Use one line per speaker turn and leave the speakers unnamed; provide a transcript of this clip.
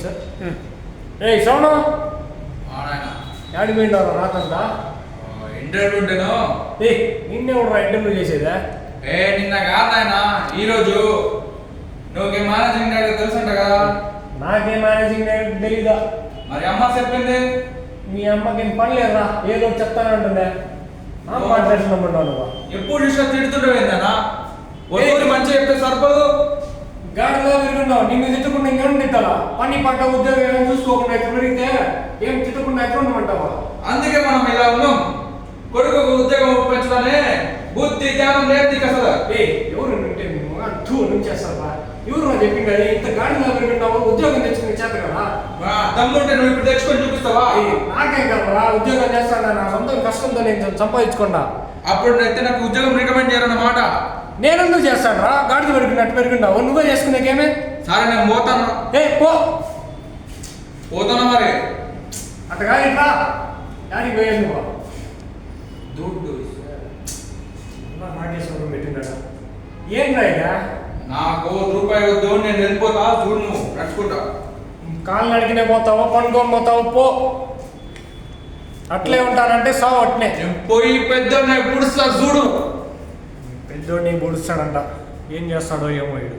Sir. ఏ sound యాడి పోయిండారు రాకంతా
interview ఉంటేను.
ఏ నిన్నే ఉండరా interview చేసేదా?
నిన్న కాదు నాయన ఈరోజు. నువ్వు మేనేజింగ్ డైరెక్టర్ తెలుసంట కదా?
నాకే మేనేజింగ్ డైరెక్టర్ తెలీదా?
మరి అమ్మ చెప్పింది.
మీ అమ్మకి ఏం పని లేదా? ఏదో చెప్తానంటుందే మాట్లాడుతున్నావు.
ఎప్పుడు చూసినా తిడుతుండేనా? ఒకటి మంచిగా చెప్తే సరిపోదు.
గాడిలో విరుగున్నావు. నిన్ను తిట్టకుండా ఇంకేం తిట్టాలా? పని పట్ట ఉద్యోగం ఏమో చూసుకోకుండా ఎక్కడ పెరిగితే ఏం తిట్టకుండా ఎక్కడ ఉండమంటావా?
అందుకే మనం ఇలా ఉన్నాం. కొడుకు ఉద్యోగం పెంచడానే బుద్ధి జ్ఞానం లేదు అసలు.
ఎవరు నుంచేస్తావా? ఎవరు చెప్పింది అది? ఇంత గాడిలో విరుగున్నావు, ఉద్యోగం తెచ్చుకుని చేత కదా?
తమ్ముంటే నువ్వు ఇప్పుడు తెచ్చుకొని చూపిస్తావా?
నాకేం కదరా, ఉద్యోగం చేస్తాను నా సొంత కష్టంతో నేను సంపాదించుకున్నా.
అప్పుడు అయితే నాకు ఉద్యోగం రికమెండ్ చేయాలన్నమాట.
నేనెందుకు చేస్తాను రా? గాడిద పెరిగినట్టు పెరుగున్నావు, నువ్వే చేసుకునేకేమే?
సరే నేను పోతాను. పోతానా మరి?
అట్టగా ఇట్లా దానికి పోయేది నువ్వు
దుడ్డు
నాగేశ్వరం పెట్టిందా? ఏం రాయిగా?
నాకు రూపాయి వద్దు, నేను వెళ్ళిపోతా. చూడు నువ్వు నడుచుకుంటా.
కాళ్ళు నడికినే పోతావో పనుకొని పోతావు పో. అట్లే ఉంటానంటే సావు అట్నే.
నేను పోయి పెద్ద పుడుస్తా చూడు.
పెద్దోడిని పొడుస్తాడంట. ఏం చేస్తాడో ఏమో వీడు.